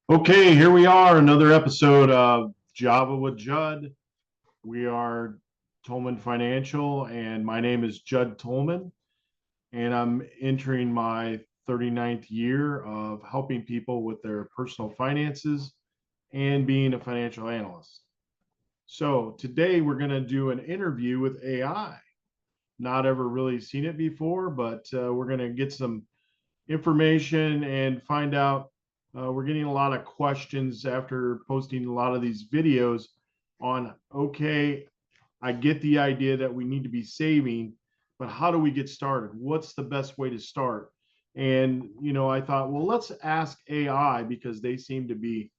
Okay, here we are, another episode of Java with Judd. We are Tolmen Financial, and my name is Judd Tolman, and I'm entering my 39th year of helping people with their personal finances and being a financial analyst. So today we're going to do an interview with AI. Not ever really seen it before, but we're going to get some information and find out. We're getting a lot of questions after posting a lot of these videos on, okay, I get the idea that we need to be saving, but how do we get started? What's the best way to start? And, I thought, well, let's ask AI because they seem to be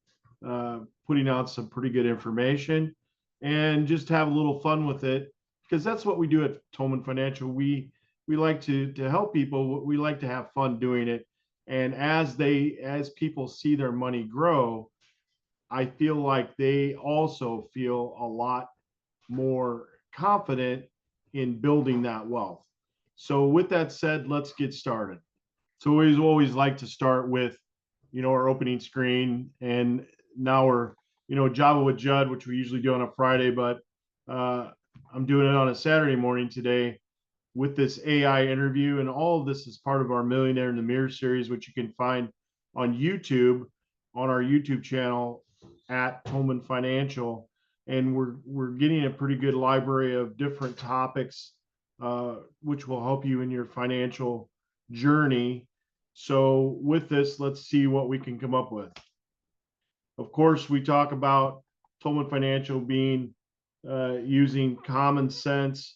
putting out some pretty good information and just have a little fun with it because that's what we do at Tolman Financial. We like to help people. We like to have fun doing it. And as people see their money grow, I feel like they also feel a lot more confident in building that wealth. So with that said, let's get started. So we always like to start with, our opening screen. And now we're, Java with Judd, which we usually do on a Friday, but uh, I'm doing it on a Saturday morning today with this AI interview. And all of this is part of our Millionaire in the Mirror series, which you can find on YouTube, on our YouTube channel at Tolmen Financial. And we're getting a pretty good library of different topics, which will help you in your financial journey. So with this, let's see what we can come up with. Of course, we talk about Tolman Financial being using common sense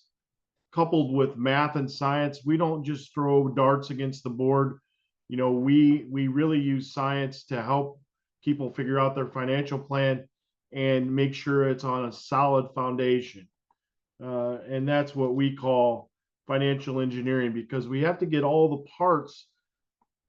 coupled with math and science. We don't just throw darts against the board. We really use science to help people figure out their financial plan and make sure it's on a solid foundation. And that's what we call financial engineering, because we have to get all the parts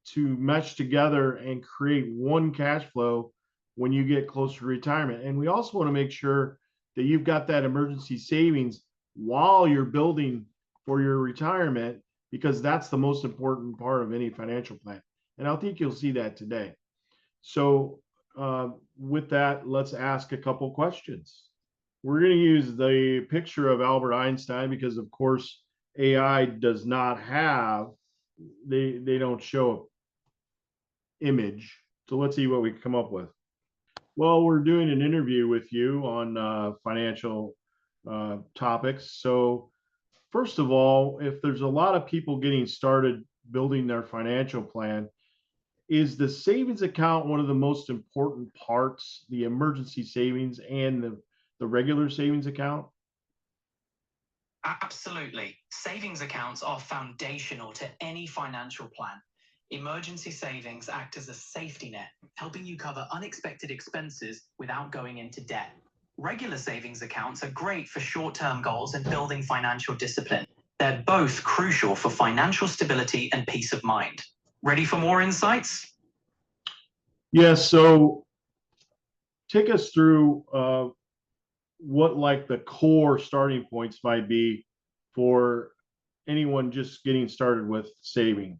to mesh together and create one cash flow when you get close to retirement. And we also want to make sure that you've got that emergency savings while you're building for your retirement, because that's the most important part of any financial plan. And I think you'll see that today. So, with that, let's ask a couple questions. We're going to use the picture of Albert Einstein because, of course, AI does not have, they don't show image. So let's see what we come up with. Well, we're doing an interview with you on financial topics. So first of all, if there's a lot of people getting started building their financial plan, is the savings account one of the most important parts, the emergency savings and the regular savings account? Absolutely. Savings accounts are foundational to any financial plan. Emergency savings act as a safety net, helping you cover unexpected expenses without going into debt. Regular savings accounts are great for short-term goals and building financial discipline. They're both crucial for financial stability and peace of mind. Ready for more insights? Yes. So take us through what like the core starting points might be for anyone just getting started with saving.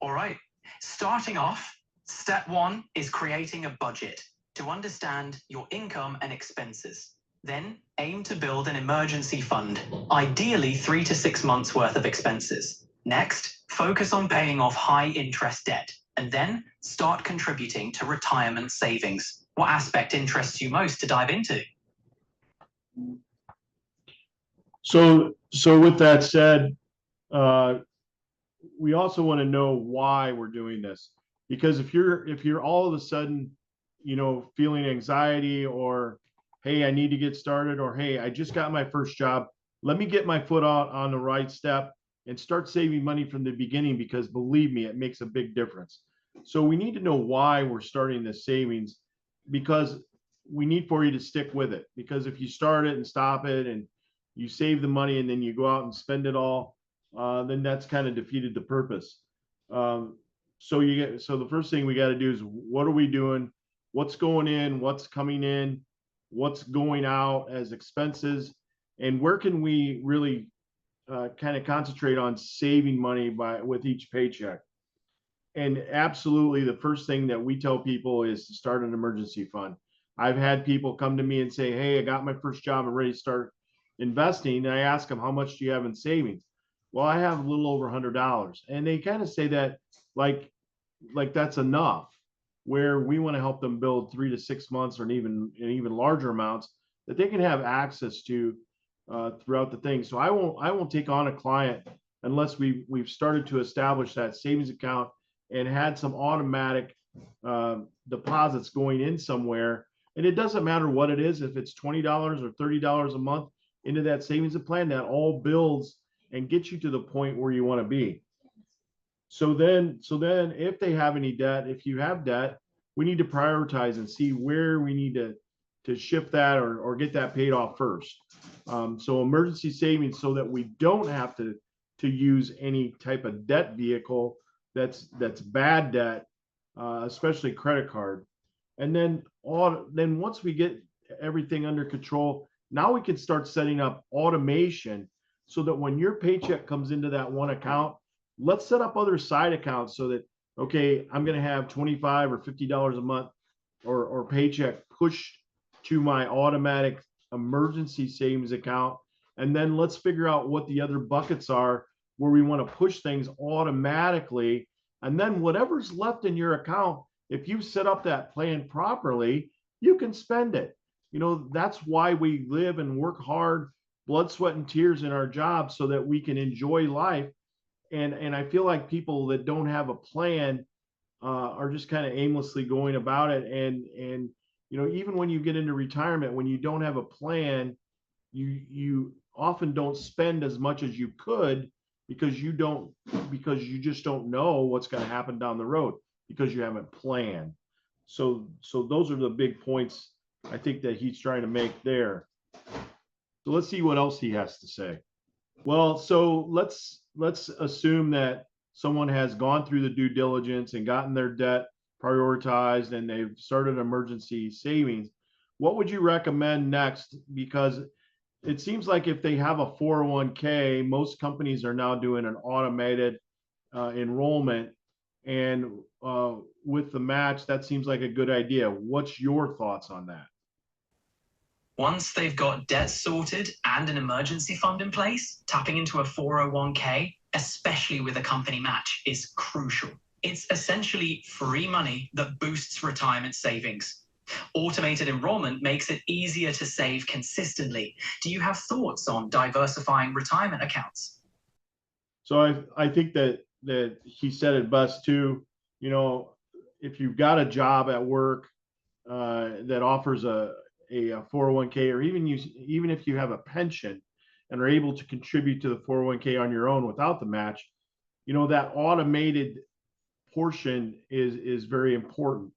All right. Starting off, step one is creating a budget to understand your income and expenses. Then aim to build an emergency fund, ideally 3 to 6 months worth of expenses. Next, focus on paying off high interest debt, and then start contributing to retirement savings. What aspect interests you most to dive into? So with that said, uh, we also want to know why we're doing this, because if you're all of a sudden, feeling anxiety, or hey, I need to get started, or hey, I just got my first job, let me get my foot out on the right step and start saving money from the beginning, because believe me, it makes a big difference. So we need to know why we're starting the savings, because we need for you to stick with it, because if you start it and stop it and you save the money and then you go out and spend it all, then that's kind of defeated the purpose. So the first thing we got to do is, what are we doing? What's going in? What's coming in? What's going out as expenses? And where can we really kind of concentrate on saving money with each paycheck? and absolutely the first thing that we tell people is to start an emergency fund. I've had people come to me and say, hey, I got my first job and ready to start investing. And I ask them, how much do you have in savings? Well, I have a little over $100. And they kind of say that like that's enough, where we want to help them build 3 to 6 months or even larger amounts that they can have access to throughout the thing. So I won't take on a client unless we've started to establish that savings account and had some automatic deposits going in somewhere. And it doesn't matter what it is, if it's $20 or $30 a month into that savings plan, that all builds and gets you to the point where you want to be. So then if they have any debt, if you have debt, we need to prioritize and see where we need to shift that or get that paid off first. So emergency savings, so that we don't have to use any type of debt vehicle that's bad debt, especially credit card. And then once we get everything under control, now we can start setting up automation so that when your paycheck comes into that one account, let's set up other side accounts so that, okay, I'm going to have $25 or $50 a month or paycheck pushed to my automatic emergency savings account. And then let's figure out what the other buckets are where we want to push things automatically. And then whatever's left in your account, if you set up that plan properly, you can spend it. You know, that's why we live and work hard, blood, sweat, and tears in our jobs so that we can enjoy life. And I feel like people that don't have a plan are just kind of aimlessly going about it. And you know, even when you get into retirement, when you don't have a plan, you often don't spend as much as you could because you just don't know what's going to happen down the road because you haven't planned. So those are the big points I think that he's trying to make there. So let's see what else he has to say. Well, so let's assume that someone has gone through the due diligence and gotten their debt prioritized and they've started emergency savings. What would you recommend next? Because it seems like if they have a 401k, most companies are now doing an automated enrollment. And with the match, that seems like a good idea. What's your thoughts on that? Once they've got debt sorted and an emergency fund in place, tapping into a 401k, especially with a company match, is crucial. It's essentially free money that boosts retirement savings. Automated enrollment makes it easier to save consistently. Do you have thoughts on diversifying retirement accounts? So I think that he said it best too. You know, if you've got a job at work that offers a 401k, or even if you have a pension and are able to contribute to the 401k on your own without the match, you know, that automated portion is very important.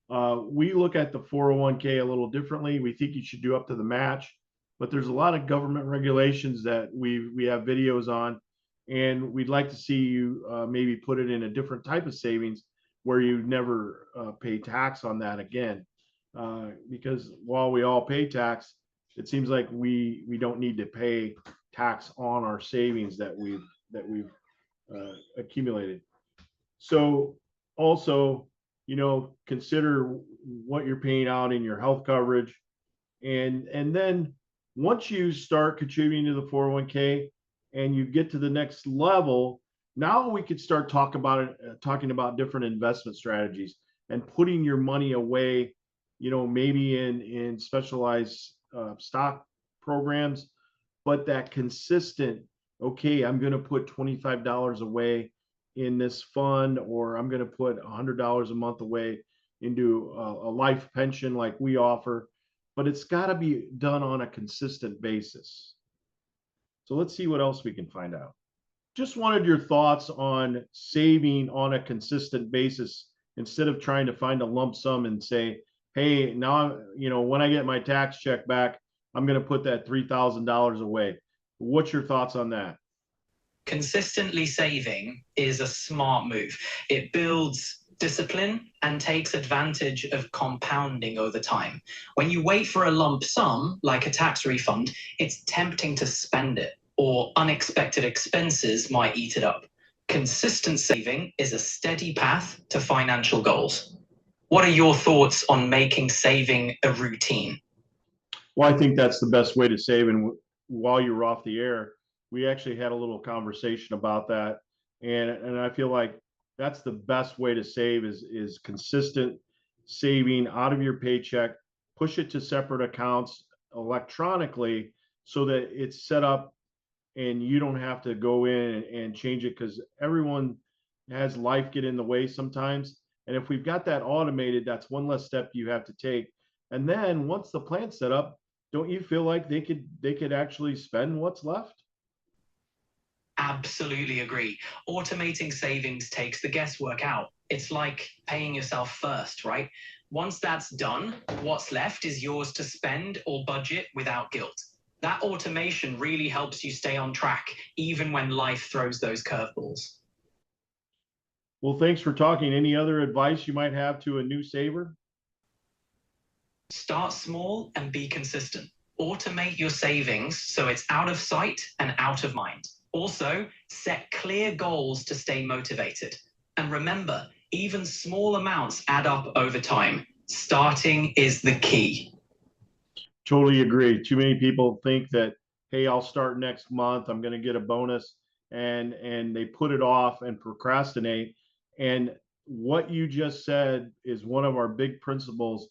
We look at the 401k a little differently. We think you should do up to the match, but there's a lot of government regulations that we have videos on, and we'd like to see you maybe put it in a different type of savings where you never pay tax on that again. Because while we all pay tax, it seems like we don't need to pay tax on our savings that we've accumulated. So also, you know, consider what you're paying out in your health coverage, and then once you start contributing to the 401k and you get to the next level, now we could start talking about different investment strategies and putting your money away, you know, maybe in specialized stock programs, but that consistent, okay, I'm going to put $25 away in this fund, or I'm going to put $100 a month away into a life pension like we offer, but it's got to be done on a consistent basis. So let's see what else we can find out. Just wanted your thoughts on saving on a consistent basis instead of trying to find a lump sum and say, hey, now, you know, when I get my tax check back, I'm going to put that $3,000 away. What's your thoughts on that? Consistently saving is a smart move. It builds discipline and takes advantage of compounding over time. When you wait for a lump sum, like a tax refund, it's tempting to spend it, or unexpected expenses might eat it up. Consistent saving is a steady path to financial goals. What are your thoughts on making saving a routine? Well, I think that's the best way to save. And while you were off the air, we actually had a little conversation about that. And I feel like that's the best way to save is consistent saving out of your paycheck, push it to separate accounts electronically so that it's set up and you don't have to go in and change it because everyone has life get in the way sometimes. And if we've got that automated, that's one less step you have to take. And then once the plant's set up, don't you feel like they could actually spend what's left? Absolutely agree. Automating savings takes the guesswork out. It's like paying yourself first, right? Once that's done, what's left is yours to spend or budget without guilt. That automation really helps you stay on track, even when life throws those curveballs. Well, thanks for talking. Any other advice you might have to a new saver? Start small and be consistent. Automate your savings so it's out of sight and out of mind. Also, set clear goals to stay motivated. And remember, even small amounts add up over time. Starting is the key. Totally agree. Too many people think that, hey, I'll start next month. I'm going to get a bonus, and they put it off and procrastinate. And what you just said is one of our big principles,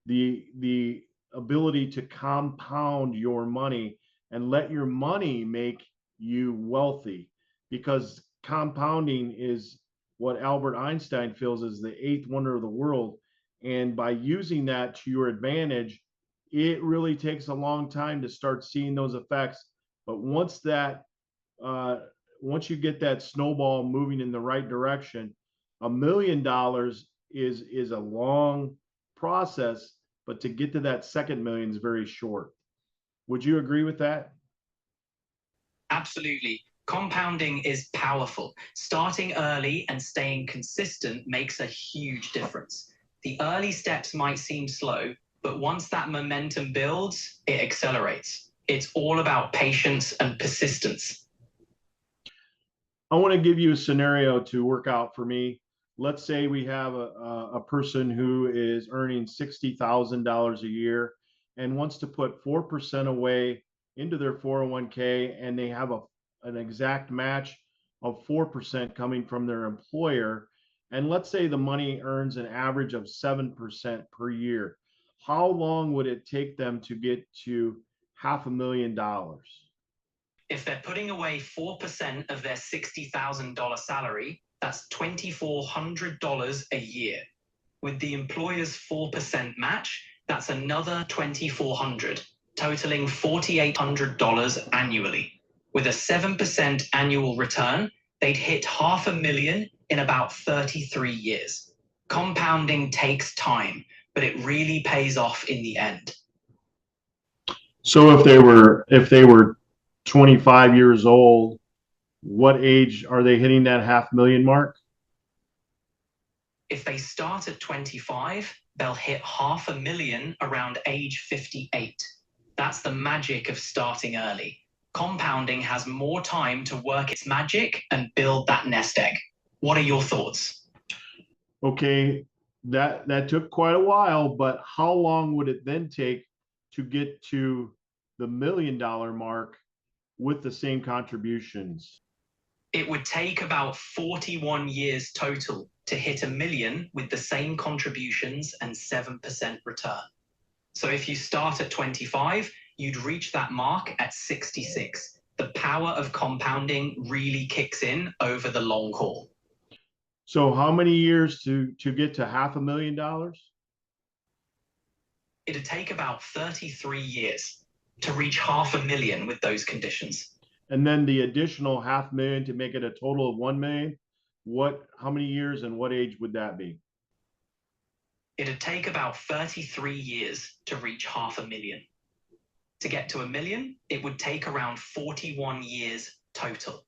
the ability to compound your money and let your money make you wealthy, because compounding is what Albert Einstein feels is the eighth wonder of the world. And by using that to your advantage, it really takes a long time to start seeing those effects. But uh, once you get that snowball moving in the right direction, $1 million is a long process, but to get to that second million is very short. Would you agree with that? Absolutely. Compounding is powerful. Starting early and staying consistent makes a huge difference. The early steps might seem slow, but once that momentum builds, it accelerates. It's all about patience and persistence. I want to give you a scenario to work out for me. Let's say we have a person who is earning $60,000 a year and wants to put 4% away into their 401k, and they have an exact match of 4% coming from their employer. And let's say the money earns an average of 7% per year. How long would it take them to get to $500,000? If they're putting away 4% of their $60,000 salary, that's $2,400 a year. With the employer's 4% match, that's another $2,400, totaling $4,800 annually. With a 7% annual return, they'd hit $500,000 in about 33 years. Compounding takes time, but it really pays off in the end. So if they were 25 years old, what age are they hitting that 500,000 mark? If they start at 25, they'll hit $500,000 around age 58. That's the magic of starting early. Compounding has more time to work its magic and build that nest egg. What are your thoughts? Okay, that took quite a while, but how long would it then take to get to the $1 million mark with the same contributions? It would take about 41 years total to hit $1 million with the same contributions and 7% return. So if you start at 25, you'd reach that mark at 66. The power of compounding really kicks in over the long haul. So how many years to get to $500,000? It'd take about 33 years to reach $500,000 with those conditions. And then the additional 500,000 to make it a total of 1 million. How many years and what age would that be? It'd take about 33 years to reach $500,000. To get to $1 million, it would take around 41 years total.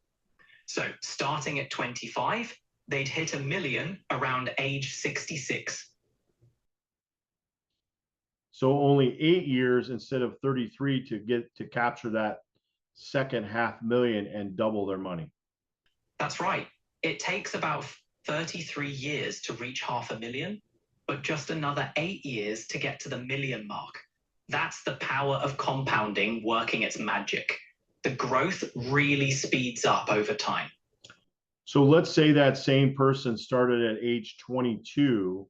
So starting at 25, they'd hit $1 million around age 66. So only 8 years instead of 33 to get to capture that second 500,000 and double their money. That's right. It takes about 33 years to reach 500,000, but just another 8 years to get to the million mark. That's the power of compounding working its magic. The growth really speeds up over time. So let's say that same person started at age 22.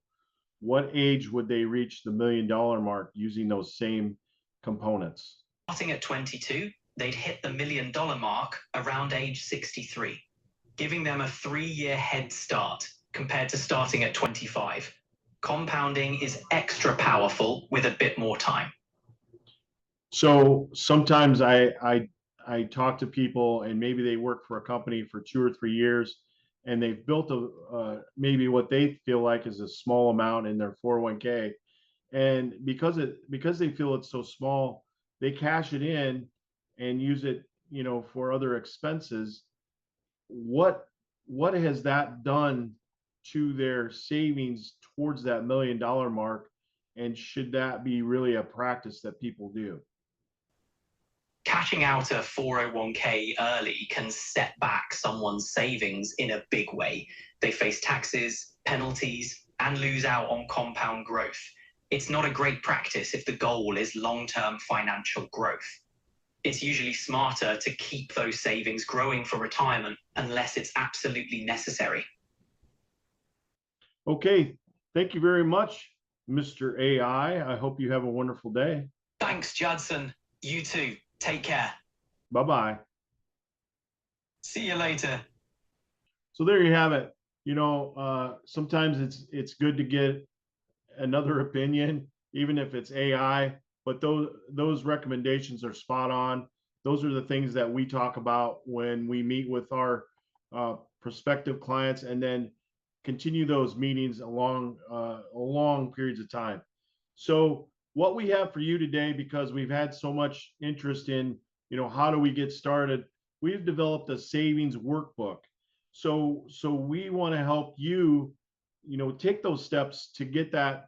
What age would they reach the $1 million mark using those same components? Starting at 22, they'd hit the $1 million mark around age 63, giving them a 3-year head start compared to starting at 25. Compounding is extra powerful with a bit more time. So sometimes I talk to people and maybe they work for a company for 2 or 3 years and they've built a maybe what they feel like is a small amount in their 401k, and because they feel it's so small, they cash it in and use it, for other expenses. What has that done to their savings towards that $1 million mark, and should that be really a practice that people do? Cashing out a 401k early can set back someone's savings in a big way. They face taxes, penalties, and lose out on compound growth. It's not a great practice if the goal is long-term financial growth. It's usually smarter to keep those savings growing for retirement unless it's absolutely necessary. Okay, thank you very much, Mr. AI. I hope you have a wonderful day. Thanks, Judson. You too. Take care. Bye-bye. See you later. So there you have it. Sometimes it's good to get another opinion, even if it's AI, but those recommendations are spot on. Those are the things that we talk about when we meet with our prospective clients, and then continue those meetings along periods of time. So what we have for you today, because we've had so much interest in, how do we get started, we've developed a savings workbook. So we want to help you, take those steps to get that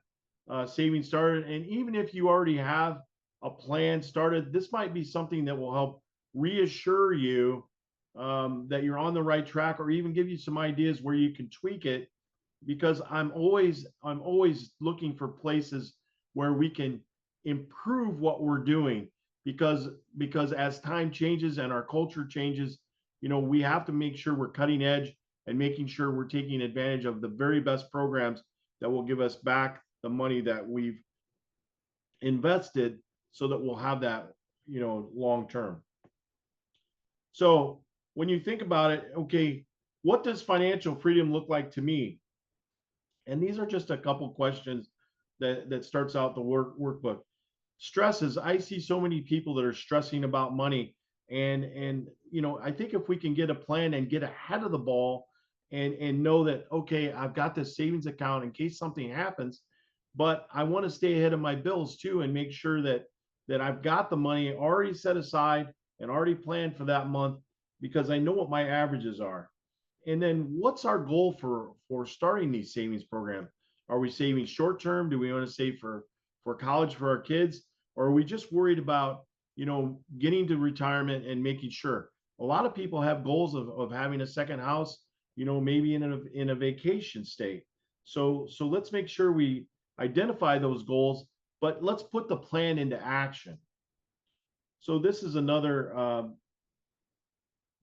savings started. And even if you already have a plan started, this might be something that will help reassure you that you're on the right track, or even give you some ideas where you can tweak it. Because I'm always looking for places where we can improve what we're doing, because as time changes and our culture changes, we have to make sure we're cutting edge and making sure we're taking advantage of the very best programs that will give us back the money that we've invested, so that we'll have that, long term. So when you think about it, okay, what does financial freedom look like to me? And these are just a couple questions that starts out the workbook. Stresses. I see so many people that are stressing about money, and I think if we can get a plan and get ahead of the ball, and know that, okay, I've got this savings account in case something happens, but I want to stay ahead of my bills too, and make sure that I've got the money already set aside and already planned for that month, because I know what my averages are. And then what's our goal for starting these savings programs? Are we saving short term? Do we want to save for college for our kids? Or are we just worried about, getting to retirement and making sure? A lot of people have goals of having a second house, maybe in a vacation state. So let's make sure we identify those goals, but let's put the plan into action. So this is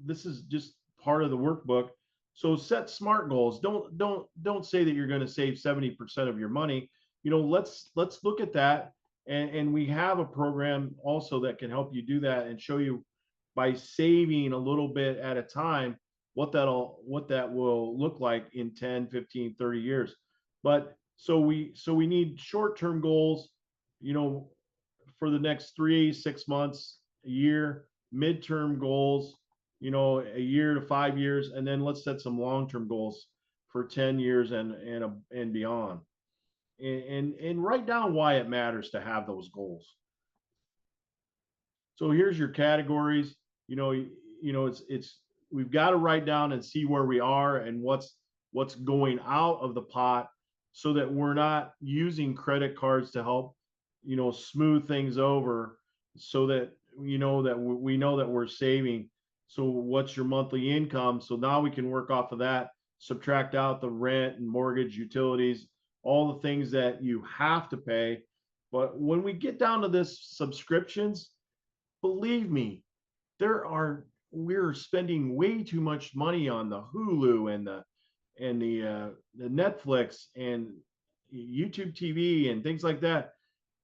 this is just part of the workbook. So set SMART goals. Don't say that you're going to save 70% of your money. Let's look at that, and we have a program also that can help you do that and show you, by saving a little bit at a time, what that will look like in 10, 15, 30 years. But so we need short-term goals, for the next 3, 6 months, a year, midterm goals, a year to 5 years, and then let's set some long-term goals for 10 years and beyond. And write down why it matters to have those goals. So here's your categories. It's we've got to write down and see where we are and what's going out of the pot, so that we're not using credit cards to help, smooth things over, so that we know that we're saving, So what's your monthly income? So now we can work off of that, subtract out the rent and mortgage, utilities, all the things that you have to pay. But when we get down to this subscriptions, believe me, we're spending way too much money on the Hulu and the Netflix and YouTube TV and things like that.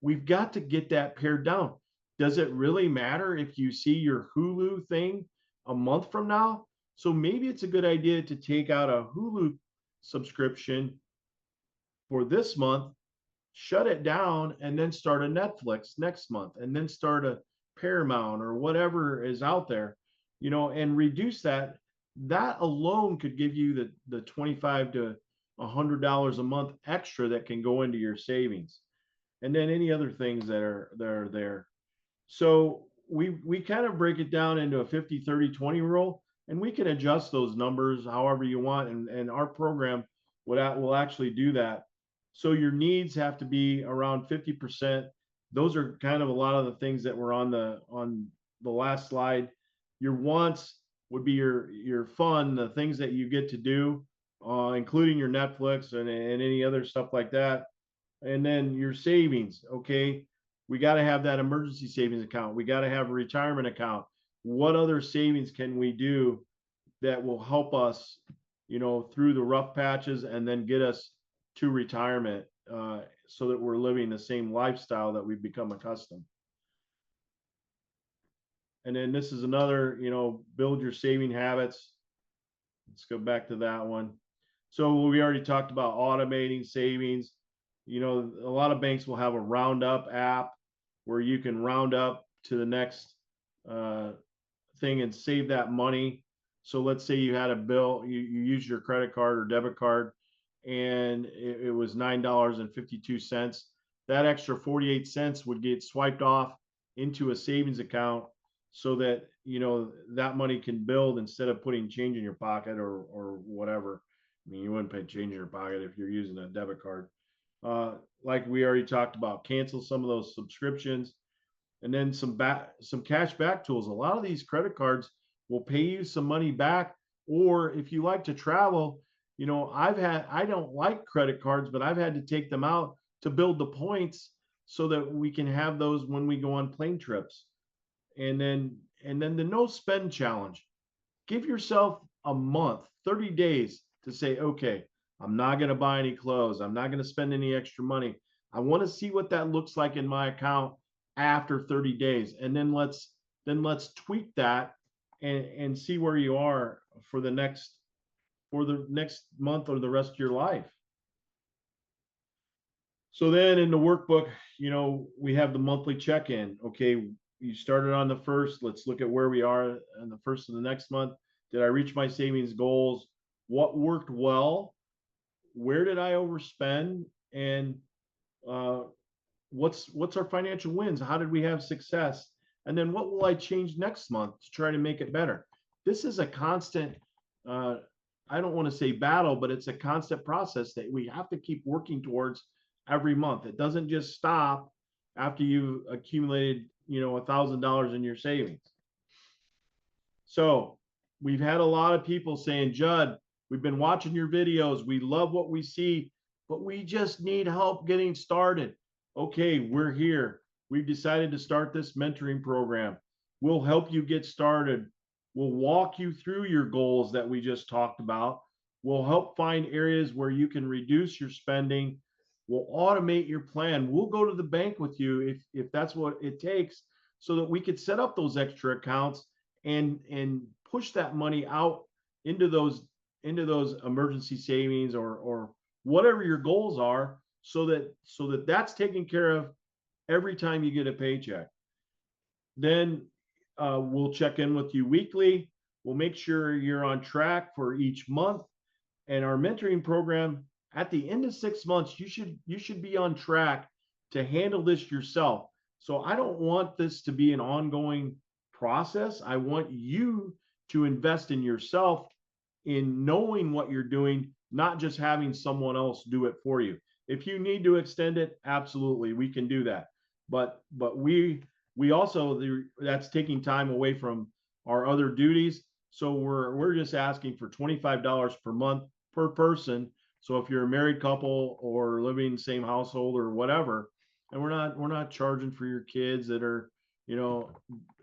We've got to get that pared down. Does it really matter if you see your Hulu thing a month from now? So maybe it's a good idea to take out a Hulu subscription for this month, shut it down, and then start a Netflix next month, and then start a Paramount or whatever is out there, and reduce that. That alone could give you the 25 to $100 a month extra that can go into your savings, and then any other things that are there. So we kind of break it down into a 50-30-20 rule, and we can adjust those numbers however you want. And our program will actually do that. So your needs have to be around 50%. Those are kind of a lot of the things that were on the last slide. Your wants would be your fun, the things that you get to do, including your Netflix and any other stuff like that. And then your savings, okay, we got to have that emergency savings account, we got to have a retirement account. What other savings can we do that will help us, through the rough patches and then get us to retirement, so that we're living the same lifestyle that we've become accustomed. And then this is another, build your saving habits. Let's go back to that one. So we already talked about automating savings. A lot of banks will have a roundup app where you can round up to the next uh, thing and save that money. So let's say you had a bill, you use your credit card or debit card, and it was $9.52. That extra 48 cents would get swiped off into a savings account so that that money can build instead of putting change in your pocket or whatever. I mean, you wouldn't put change in your pocket if you're using a debit card. Like we already talked about, cancel some of those subscriptions, and then some cash back tools. A lot of these credit cards will pay you some money back, or if you like to travel, I don't like credit cards, but I've had to take them out to build the points so that we can have those when we go on plane trips. And then the no spend challenge. Give yourself a month, 30 days to say, okay, I'm not going to buy any clothes. I'm not going to spend any extra money. I want to see what that looks like in my account after 30 days. And then let's tweak that and see where you are for the next month or the rest of your life. So then in the workbook, we have the monthly check-in. Okay, you started on the first. Let's look at where we are on the first of the next month. Did I reach my savings goals? What worked well? Where did I overspend? And uh, what's our financial wins? How did we have success? And then what will I change next month to try to make it better? This is a constant, uh, I don't want to say battle, but it's a constant process that we have to keep working towards every month. It doesn't just stop after you've accumulated, $1,000 in your savings. So we've had a lot of people saying, Judd, we've been watching your videos. We love what we see, but we just need help getting started. Okay, we're here. We've decided to start this mentoring program. We'll help you get started. We'll walk you through your goals that we just talked about. We'll help find areas where you can reduce your spending. We'll automate your plan. We'll go to the bank with you if that's what it takes so that we could set up those extra accounts and push that money out into those emergency savings or whatever your goals are, so that that's taken care of every time you get a paycheck. Then we'll check in with you weekly. We'll make sure you're on track for each month. And our mentoring program, at the end of 6 months, you should be on track to handle this yourself. So I don't want this to be an ongoing process. I want you to invest in yourself, in knowing what you're doing, not just having someone else do it for you. If you need to extend it, absolutely, we can do that. But we also, that's taking time away from our other duties. So we're just asking for $25 per month per person. So if you're a married couple or living in the same household or whatever, and we're not charging for your kids that are, you know,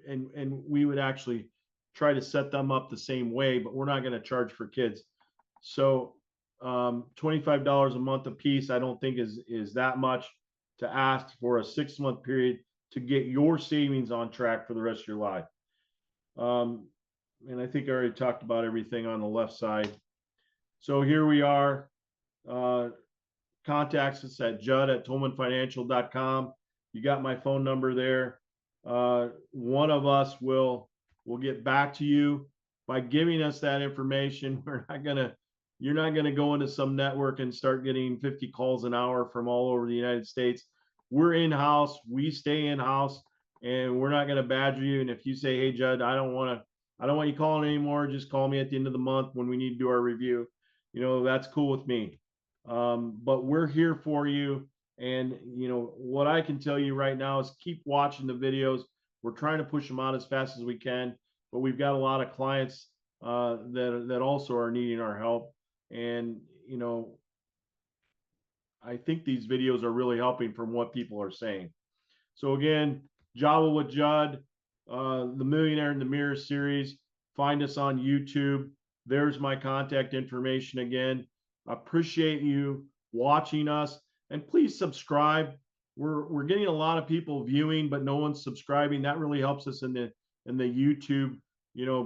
and we would actually try to set them up the same way, but we're not going to charge for kids. So $25 a month a piece, I don't think is that much to ask for a 6 month period to get your savings on track for the rest of your life. And I think I already talked about everything on the left side. So here we are. Uh, Contacts us at judd@tolmenfinancial.com. You got my phone number there. One of us will get back to you by giving us that information. You're not gonna go into some network and start getting 50 calls an hour from all over the United States. We're in house. We stay in house, and we're not gonna badger you. And if you say, "Hey, Judd, I don't want you calling anymore. Just call me at the end of the month when we need to do our review." That's cool with me. But we're here for you. And what I can tell you right now is keep watching the videos. We're trying to push them out as fast as we can, but we've got a lot of clients that also are needing our help. And I think these videos are really helping from what people are saying. So again, Java with Judd, the Millionaire in the Mirror series. Find us on YouTube. There's my contact information again. Appreciate you watching us, and please subscribe. We're getting a lot of people viewing, but no one's subscribing. That really helps us in the YouTube,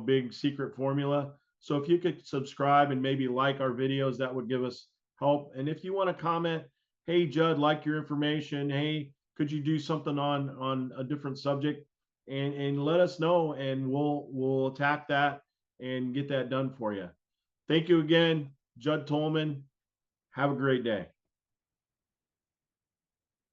big secret formula. So if you could subscribe and maybe like our videos, that would give us help. And if you want to comment, "Hey Judd, like your information. Hey, could you do something on a different subject?" and let us know, and we'll attack that and get that done for you. Thank you again, Judd Tolman. Have a great day.